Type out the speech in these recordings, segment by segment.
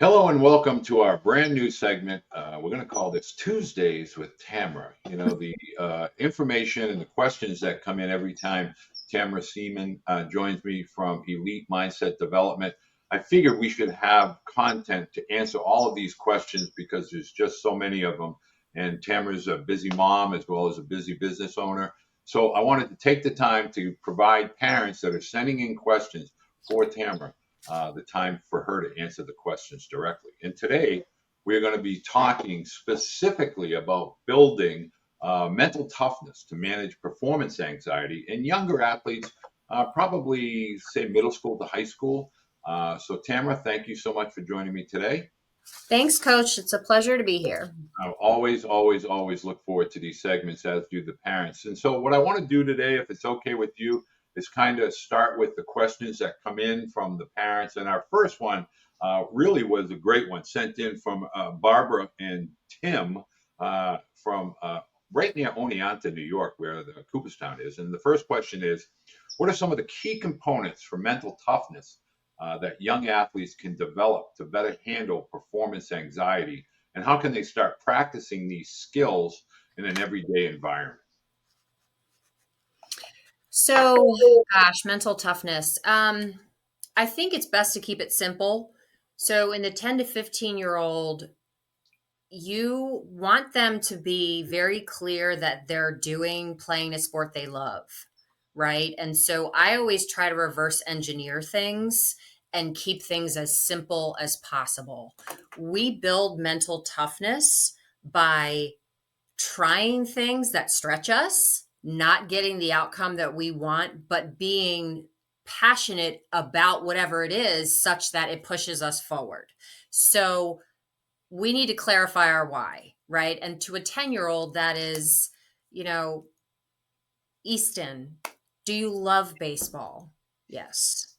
Hello and welcome to our brand new segment. We're going to call this Tuesdays with Tamara. The information and the questions that come in every time Tamara Siemon joins me from Elite Mindset Development. I figured we should have content to answer all of these questions because there's just so many of them. And Tamara's a busy mom as well as a busy business owner. So I wanted to take the time to provide parents that are sending in questions for Tamara the time for her to answer the questions directly. And today, we're going to be talking specifically about building mental toughness to manage performance anxiety in younger athletes, probably say middle school to high school. So, Tamara, thank you so much for joining me today. Thanks, Coach. It's a pleasure to be here. I always look forward to these segments, as do the parents. And so, what I want to do today, if it's okay with you, is kind of start with the questions that come in from the parents. And our first one really was a great one, sent in from Barbara and Tim from right near Oneonta, New York, where the Cooperstown is. And the first question is, what are some of the key components for mental toughness that young athletes can develop to better handle performance anxiety? And how can they start practicing these skills in an everyday environment? So, gosh, mental toughness. I think it's best to keep it simple. So, in the 10 to 15-year-old, you want them to be very clear that they're playing a sport they love, right? And so I always try to reverse engineer things and keep things as simple as possible. We build mental toughness by trying things that stretch us, not getting the outcome that we want, but being passionate about whatever it is such that it pushes us forward. So we need to clarify our why, right? And to a 10-year-old, that is, you know, Easton, do you love baseball? Yes.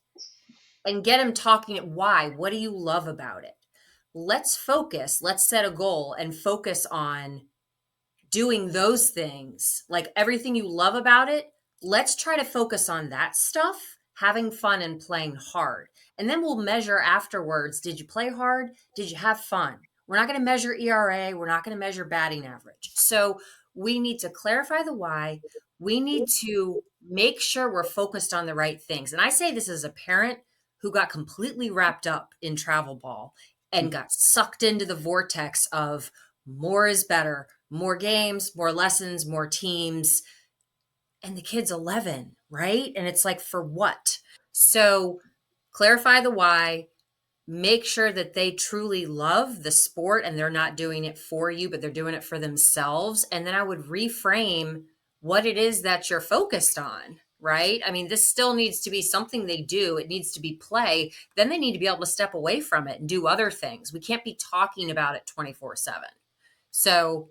And get him talking why. What do you love about it? Let's focus, let's set a goal and focus on doing those things, like everything you love about it. Let's try to focus on that stuff, having fun and playing hard. And then we'll measure afterwards. Did you play hard? Did you have fun? We're not going to measure ERA. We're not going to measure batting average. So we need to clarify the why. We need to make sure we're focused on the right things. And I say this as a parent who got completely wrapped up in travel ball and got sucked into the vortex of more is better, more games, more lessons, more teams. And the kid's 11, right? And it's like, for what? So clarify the why, make sure that they truly love the sport and they're not doing it for you, but they're doing it for themselves. And then I would reframe what it is that you're focused on, right? I mean, this still needs to be something they do. It needs to be play. Then they need to be able to step away from it and do other things. We can't be talking about it 24/7. So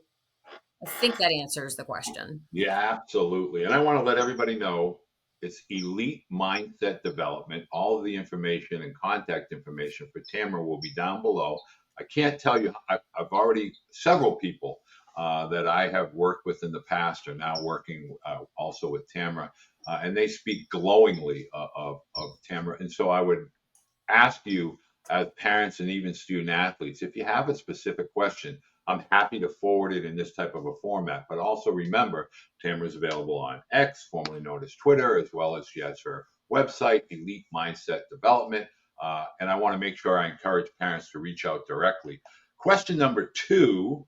I think that answers the question. Yeah, absolutely. And I want to let everybody know it's Elite Mindset Development. All of the information and contact information for Tamara will be down below. I can't tell you, I've already, several people that I have worked with in the past are now working also with Tamara, and they speak glowingly of Tamara. And so I would ask you, as parents and even student athletes, if you have a specific question, I'm happy to forward it in this type of a format. But also remember, Tamara is available on X, formerly known as Twitter, as well as she has her website, Elite Mindset Development. And I want to make sure I encourage parents to reach out directly. Question number two: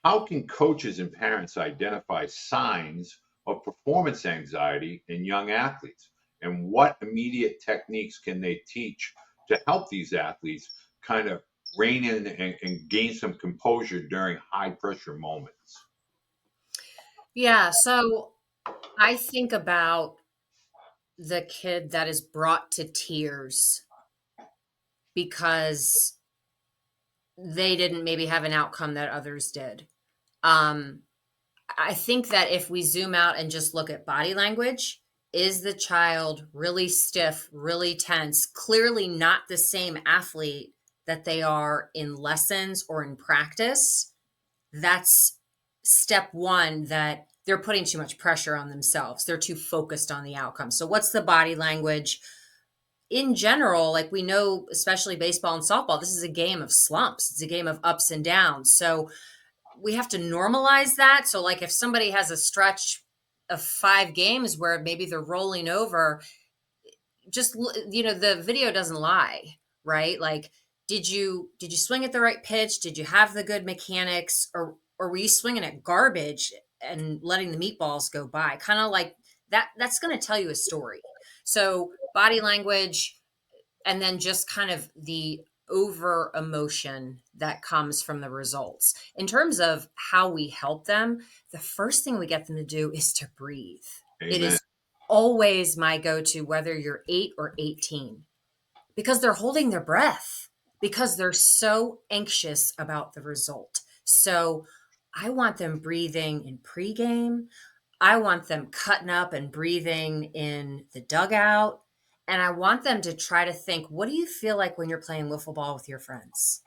how can coaches and parents identify signs of performance anxiety in young athletes? And what immediate techniques can they teach to help these athletes kind of rein in and gain some composure during high pressure moments? Yeah. So I think about the kid that is brought to tears because they didn't maybe have an outcome that others did. Um, I think that if we zoom out and just look at body language, is the child really stiff, really tense, clearly not the same athlete that they are in lessons or in practice? That's step one, that they're putting too much pressure on themselves. They're too focused on the outcome. So, what's the body language? in general, like we know, especially baseball and softball, this is a game of slumps. It's a game of ups and downs. So we have to normalize that. So, like, if somebody has a stretch of 5 games where maybe they're rolling over, just the video doesn't lie, right? Like, did you swing at the right pitch? Did you have the good mechanics, or were you swinging at garbage and letting the meatballs go by? Kind of like that. That's going to tell you a story. So body language, and then just kind of the over emotion that comes from the results. In terms of how we help them, the first thing we get them to do is to breathe. It Amen. is always my go-to, whether you're 8 or 18, because they're holding their breath, because they're so anxious about the result. So I want them breathing in pregame. I want them cutting up and breathing in the dugout. And I want them to try to think, what do you feel like when you're playing wiffle ball with your friends?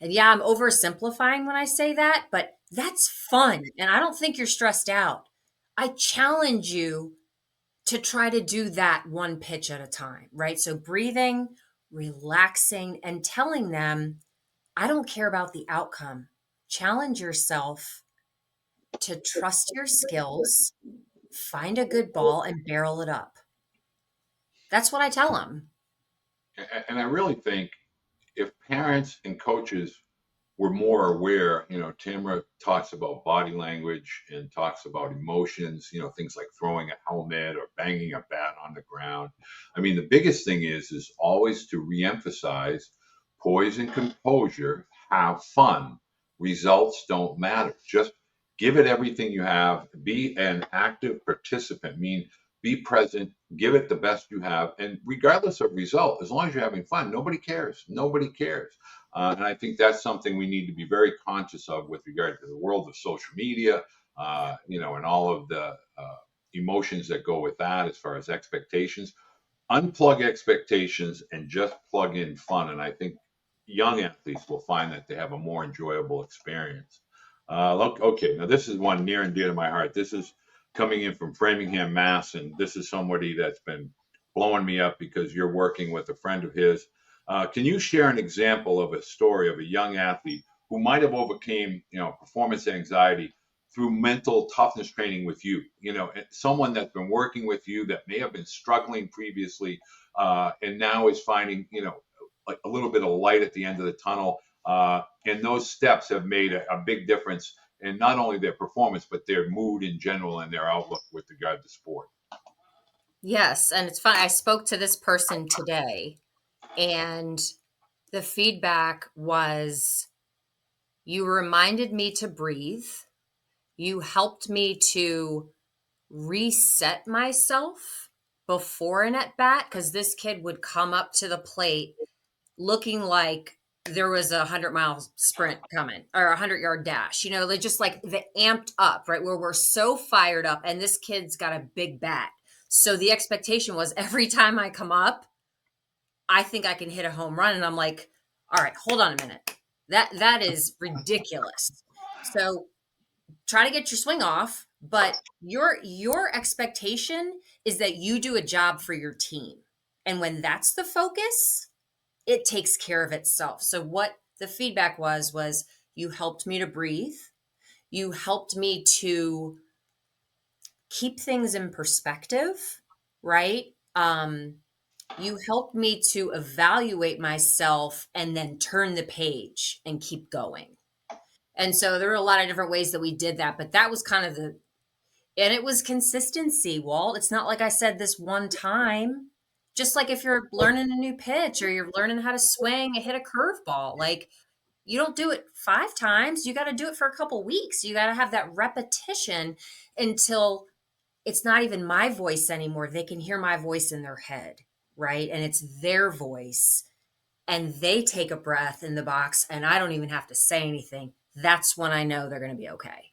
And yeah, I'm oversimplifying when I say that, but that's fun. And I don't think you're stressed out. I challenge you to try to do that one pitch at a time, right? So breathing, relaxing, and telling them, I don't care about the outcome. Challenge yourself to trust your skills, find a good ball, and barrel it up. That's what I tell them. And I really think if parents and coaches were more aware, Tamara talks about body language and talks about emotions, things like throwing a helmet or banging a bat on the ground. I mean, the biggest thing is always to reemphasize poise and composure, have fun. Results don't matter. Just give it everything you have. Be an active participant. Mean be present, give it the best you have, and regardless of result, as long as you're having fun, nobody cares. Nobody cares. And I think that's something we need to be very conscious of with regard to the world of social media, and all of the emotions that go with that as far as expectations. Unplug expectations and just plug in fun. And I think young athletes will find that they have a more enjoyable experience. Okay, now this is one near and dear to my heart. This is coming in from Framingham, Mass, and this is somebody that's been blowing me up because you're working with a friend of his. Can you share an example of a story of a young athlete who might have overcame, performance anxiety through mental toughness training with you? Someone that's been working with you that may have been struggling previously, and now is finding, like a little bit of light at the end of the tunnel. And those steps have made a big difference in not only their performance, but their mood in general and their outlook with regard to sport. Yes. And it's fun. I spoke to this person today, and the feedback was, you reminded me to breathe. You helped me to reset myself before an at bat, because this kid would come up to the plate looking like there was a 100-mile sprint coming, or a 100-yard dash. They just like the amped up, right? Where we're so fired up, and this kid's got a big bat. So the expectation was every time I come up, I think I can hit a home run. And I'm like, all right, hold on a minute. That is ridiculous. So try to get your swing off, but your expectation is that you do a job for your team. And when that's the focus, it takes care of itself. So what the feedback was you helped me to breathe. You helped me to keep things in perspective, right? You helped me to evaluate myself and then turn the page and keep going. And so there were a lot of different ways that we did that, but that was kind of and it was consistency, Walt. It's not like I said this one time. Just like if you're learning a new pitch or you're learning how to swing and hit a curveball, like you don't do it 5 times. You got to do it for a couple weeks. You got to have that repetition until it's not even my voice anymore. They can hear my voice in their head, right? And it's their voice. And they take a breath in the box, and I don't even have to say anything. That's when I know they're going to be okay.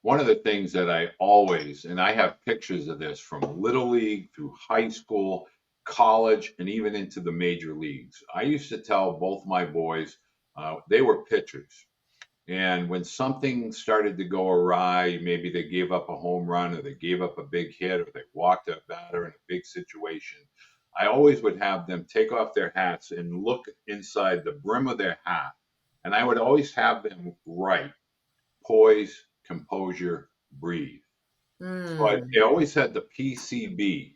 One of the things that I always, and I have pictures of this from Little League through high school, college, and even into the major leagues. I used to tell both my boys, they were pitchers. And when something started to go awry, maybe they gave up a home run or they gave up a big hit or they walked a batter in a big situation, I always would have them take off their hats and look inside the brim of their hat. And I would always have them write poise, composure, breathe. So I always had the PCB.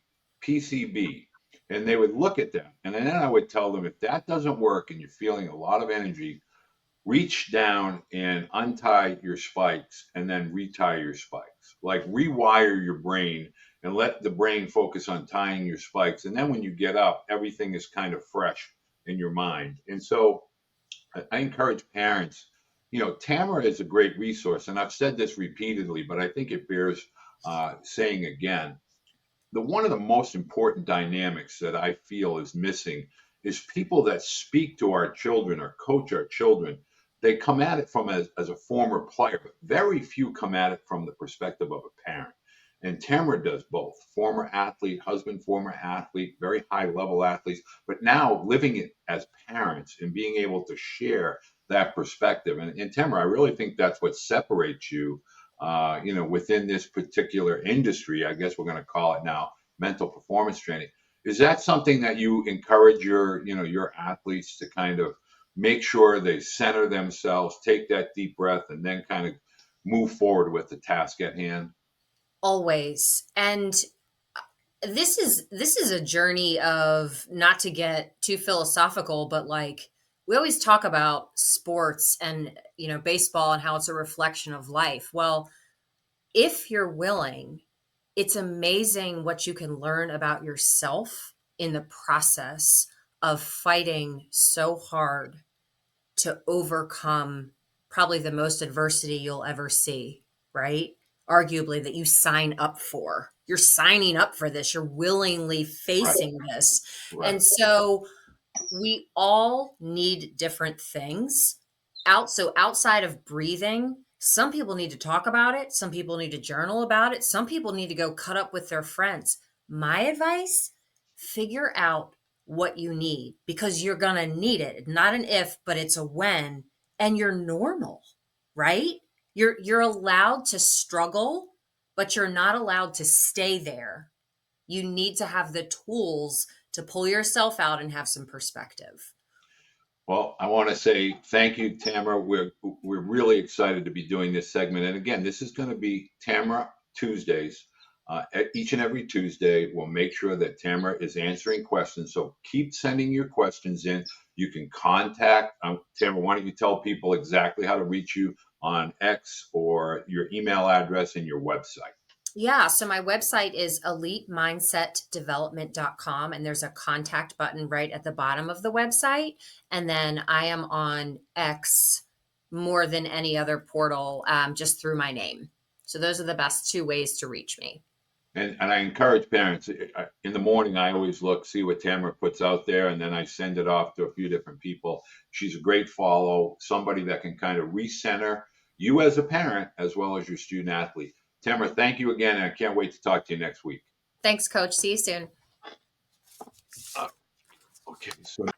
And they would look at that. And then I would tell them, if that doesn't work and you're feeling a lot of energy, reach down and untie your spikes and then retie your spikes. Like rewire your brain and let the brain focus on tying your spikes. And then when you get up, everything is kind of fresh in your mind. And so I encourage parents, Tamara is a great resource. And I've said this repeatedly, but I think it bears saying again. One of the most important dynamics that I feel is missing is people that speak to our children or coach our children. They come at it from as a former player, but very few come at it from the perspective of a parent. And Tamara does both. Former athlete, husband, former athlete, very high level athletes, but now living it as parents and being able to share that perspective. And Tamara, I really think that's what separates you, within this particular industry. I guess we're going to call it now mental performance training. Is that something that you encourage your athletes to kind of make sure they center themselves, take that deep breath, and then kind of move forward with the task at hand? Always. And this is a journey of, not to get too philosophical, but like we always talk about sports and baseball and how it's a reflection of life. Well, if you're willing, it's amazing what you can learn about yourself in the process of fighting so hard to overcome probably the most adversity you'll ever see, right? Arguably, that you sign up for. You're signing up for this. You're willingly Right, facing this. right. And so we all need different things. So outside of breathing, some people need to talk about it. Some people need to journal about it. Some people need to go cut up with their friends. My advice, figure out what you need, because you're going to need it. Not an if, but it's a when, and you're normal, right? You're allowed to struggle, but you're not allowed to stay there. You need to have the tools to pull yourself out and have some perspective. Well, I want to say thank you, Tamara. We're really excited to be doing this segment. And again, this is going to be Tamara Tuesdays. Each and every Tuesday, we'll make sure that Tamara is answering questions. So keep sending your questions in. You can contact Tamara. Why don't you tell people exactly how to reach you on X, or your email address and your website? Yeah, so my website is elitemindsetdevelopment.com, and there's a contact button right at the bottom of the website. And then I am on X more than any other portal, just through my name. So those are the best two ways to reach me. And I encourage parents, in the morning, I always see what Tamara puts out there, and then I send it off to a few different people. She's a great follow, somebody that can kind of recenter you as a parent as well as your student athlete. Tamara, thank you again, and I can't wait to talk to you next week. Thanks, Coach. See you soon. Okay, so